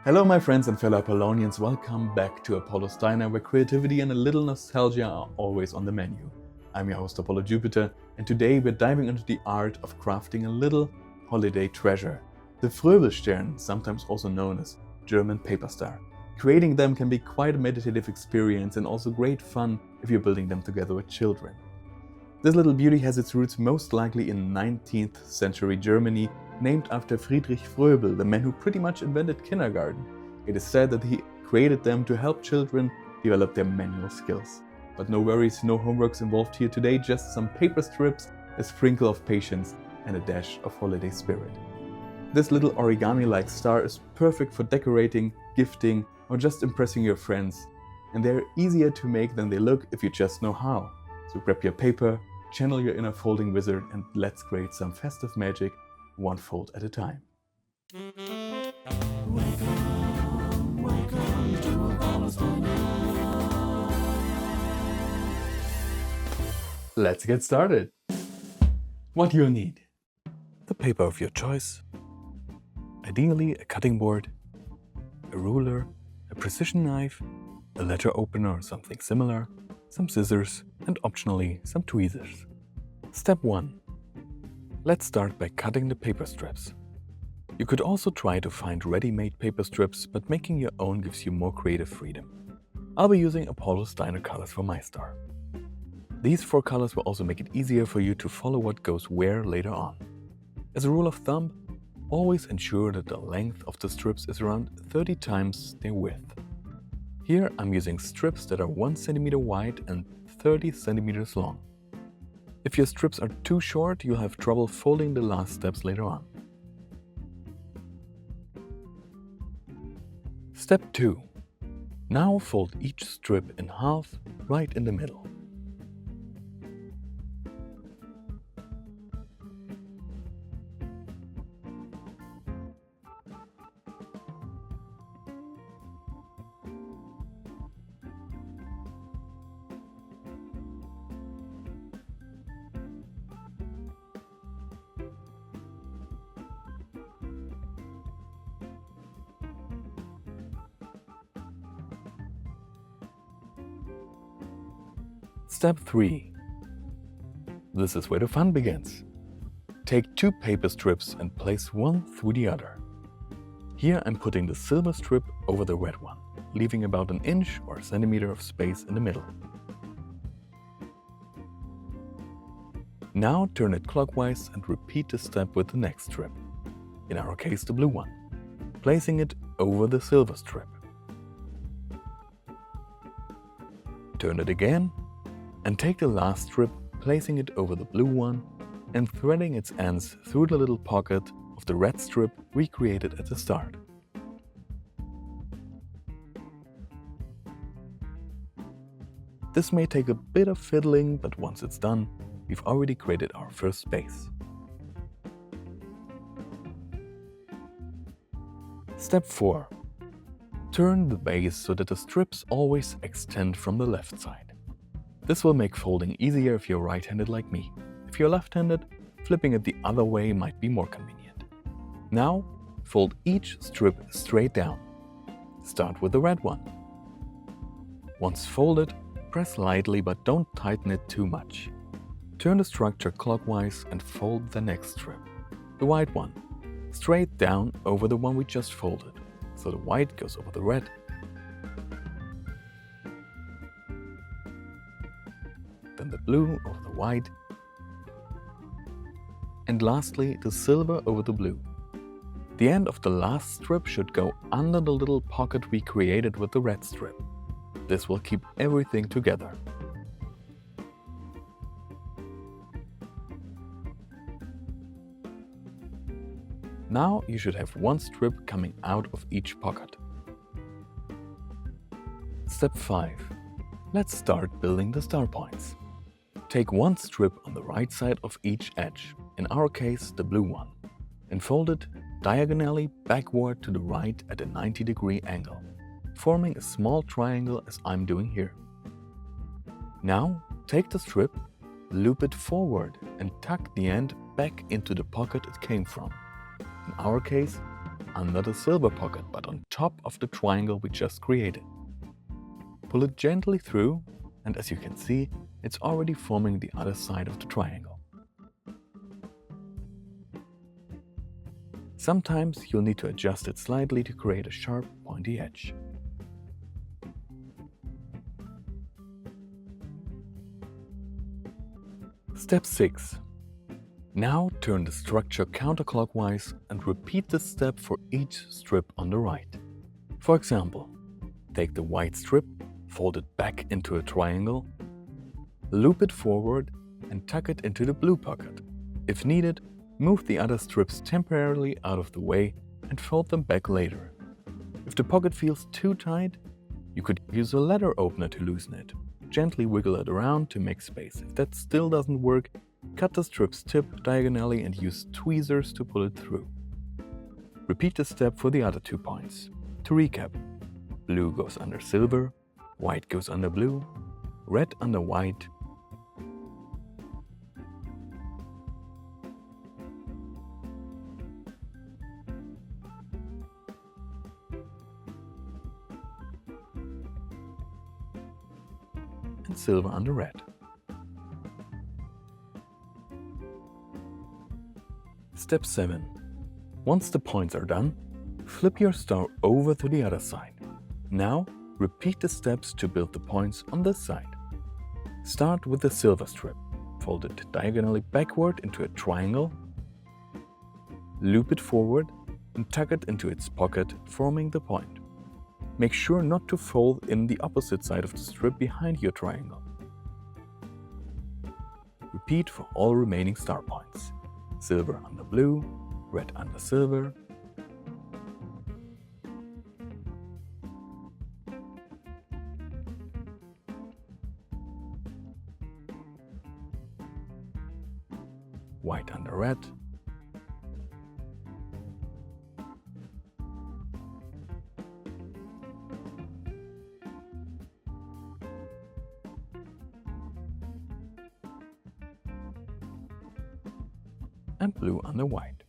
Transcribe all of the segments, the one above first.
Hello my friends and fellow Apollonians, welcome back to Froebelstern, where creativity and a little nostalgia are always on the menu. I'm your host Apollo Jupiter, and today we're diving into the art of crafting a little holiday treasure. The Fröbelstern, sometimes also known as German paper star. Creating them can be quite a meditative experience and also great fun if you're building them together with children. This little beauty has its roots most likely in 19th century Germany, named after Friedrich Fröbel, the man who pretty much invented kindergarten. It is said that he created them to help children develop their manual skills. But no worries, no homeworks involved here today, just some paper strips, a sprinkle of patience and a dash of holiday spirit. This little origami-like star is perfect for decorating, gifting, or just impressing your friends. And they're easier to make than they look if you just know how. So grab your paper, channel your inner folding wizard, and let's create some festive magic, one fold at a time. Welcome to Frobelstern. Let's get started. What you'll need: the paper of your choice, ideally a cutting board, a ruler, a precision knife, a letter opener or something similar, some scissors, and optionally some tweezers. Step 1. Let's start by cutting the paper strips. You could also try to find ready-made paper strips, but making your own gives you more creative freedom. I'll be using Apaulo colors for my star. These 4 colors will also make it easier for you to follow what goes where later on. As a rule of thumb, always ensure that the length of the strips is around 30 times their width. Here I'm using strips that are 1 cm wide and 30 cm long. If your strips are too short, you'll have trouble folding the last steps later on. Step 2. Now fold each strip in half, right in the middle. Step 3. This is where the fun begins. Take 2 paper strips and place one through the other. Here I'm putting the silver strip over the red one, leaving about an inch or centimeter of space in the middle. Now turn it clockwise and repeat the step with the next strip, in our case the blue one, placing it over the silver strip. Turn it again, and take the last strip, placing it over the blue one and threading its ends through the little pocket of the red strip we created at the start. This may take a bit of fiddling, but once it's done, we've already created our first base. Step 4. Turn the base so that the strips always extend from the left side. This will make folding easier if you're right-handed like me. If you're left-handed, flipping it the other way might be more convenient. Now, fold each strip straight down. Start with the red one. Once folded, press lightly but don't tighten it too much. Turn the structure clockwise and fold the next strip, the white one, straight down over the one we just folded, so the white goes over the red. Then the blue over the white, and lastly the silver over the blue. The end of the last strip should go under the little pocket we created with the red strip. This will keep everything together. Now you should have one strip coming out of each pocket. Step 5. Let's start building the star points. Take one strip on the right side of each edge, in our case the blue one, and fold it diagonally backward to the right at a 90-degree angle, forming a small triangle as I'm doing here. Now take the strip, loop it forward and tuck the end back into the pocket it came from. In our case, under the silver pocket, but on top of the triangle we just created. Pull it gently through, and as you can see, it's already forming the other side of the triangle. Sometimes you'll need to adjust it slightly to create a sharp, pointy edge. Step 6. Now turn the structure counterclockwise and repeat this step for each strip on the right. For example, take the white strip, fold it back into a triangle, loop it forward and tuck it into the blue pocket. If needed, move the other strips temporarily out of the way and fold them back later. If the pocket feels too tight, you could use a letter opener to loosen it. Gently wiggle it around to make space. If that still doesn't work, cut the strip's tip diagonally and use tweezers to pull it through. Repeat the step for the other 2 points. To recap, blue goes under silver, white goes under blue, red under white, and silver under red. Step 7. Once the points are done, flip your star over to the other side. Now, repeat the steps to build the points on this side. Start with the silver strip. Fold it diagonally backward into a triangle, loop it forward, and tuck it into its pocket, forming the point. Make sure not to fold in the opposite side of the strip behind your triangle. Repeat for all remaining star points. Silver under blue, red under silver, white under red, and blue under white.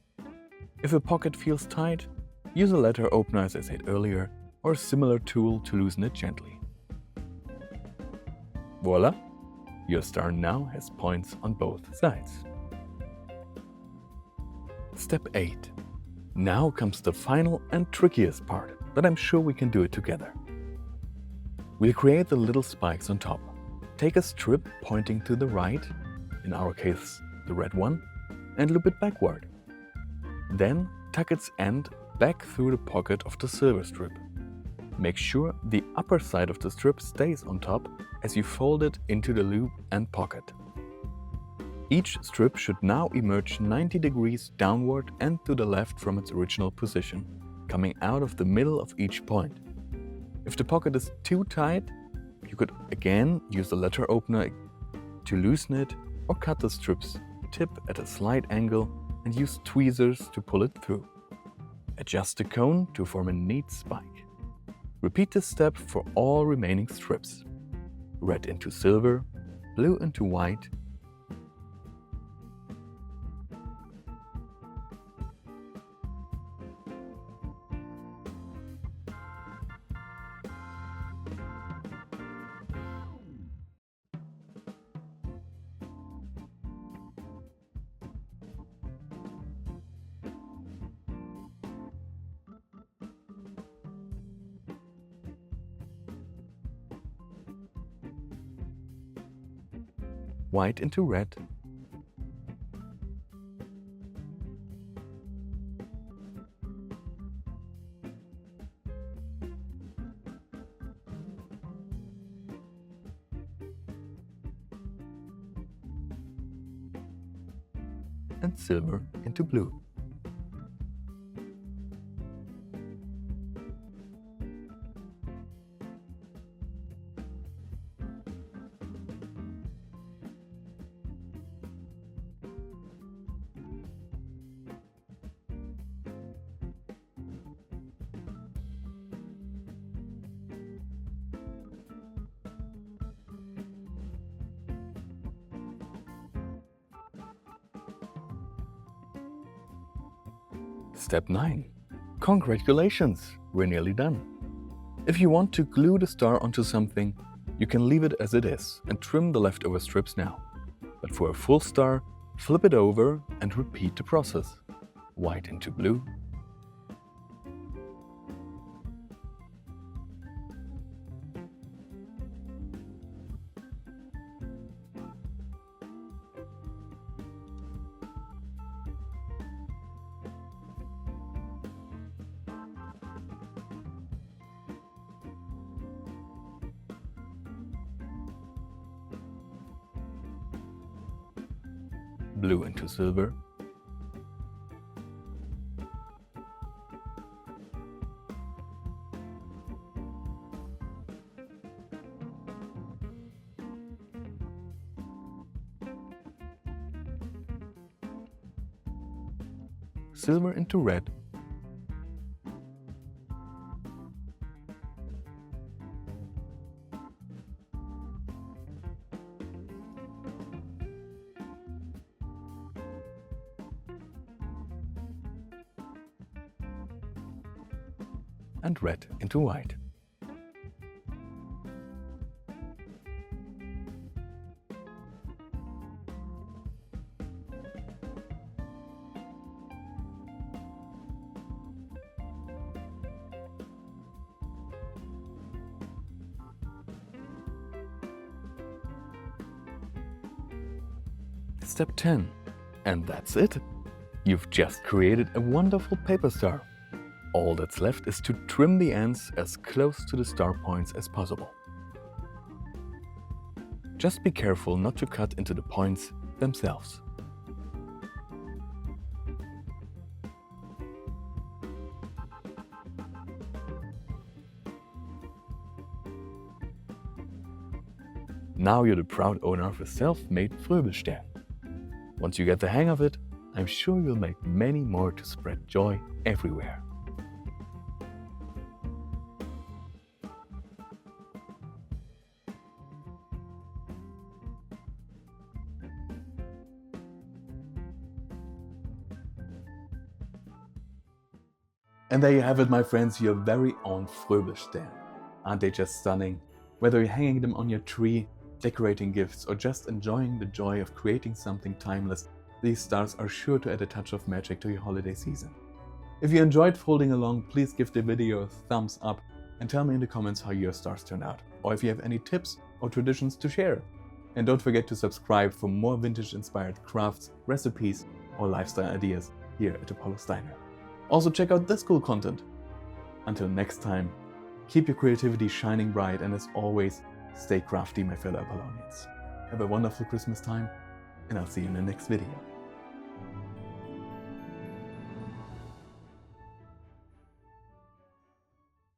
If a pocket feels tight, use a letter opener as I said earlier, or a similar tool to loosen it gently. Voila! Your star now has points on both sides. Step 8. Now comes the final and trickiest part, but I'm sure we can do it together. We'll create the little spikes on top. Take a strip pointing to the right, in our case the red one, and loop it backward. Then tuck its end back through the pocket of the silver strip. Make sure the upper side of the strip stays on top as you fold it into the loop and pocket. Each strip should now emerge 90 degrees downward and to the left from its original position, coming out of the middle of each point. If the pocket is too tight, you could again use the letter opener to loosen it or cut the strip's tip at a slight angle and use tweezers to pull it through. Adjust the cone to form a neat spike. Repeat this step for all remaining strips. Red into silver, blue into white, white into red, and silver into blue. Step 9. Congratulations, we're nearly done. If you want to glue the star onto something, you can leave it as it is and trim the leftover strips now. But for a full star, flip it over and repeat the process. White into blue, blue into silver, silver into red, and red into white. Step 10. And that's it! You've just created a wonderful paper star. All that's left is to trim the ends as close to the star points as possible. Just be careful not to cut into the points themselves. Now you're the proud owner of a self-made Fröbelstern. Once you get the hang of it, I'm sure you'll make many more to spread joy everywhere. And there you have it, my friends, your very own Fröbelstern. Aren't they just stunning? Whether you're hanging them on your tree, decorating gifts, or just enjoying the joy of creating something timeless, these stars are sure to add a touch of magic to your holiday season. If you enjoyed folding along, please give the video a thumbs up and tell me in the comments how your stars turned out, or if you have any tips or traditions to share. And don't forget to subscribe for more vintage-inspired crafts, recipes, or lifestyle ideas here at Apaulo. Also check out this cool content. Until next time, keep your creativity shining bright, and as always, stay crafty, my fellow Apollonians. Have a wonderful Christmas time, and I'll see you in the next video.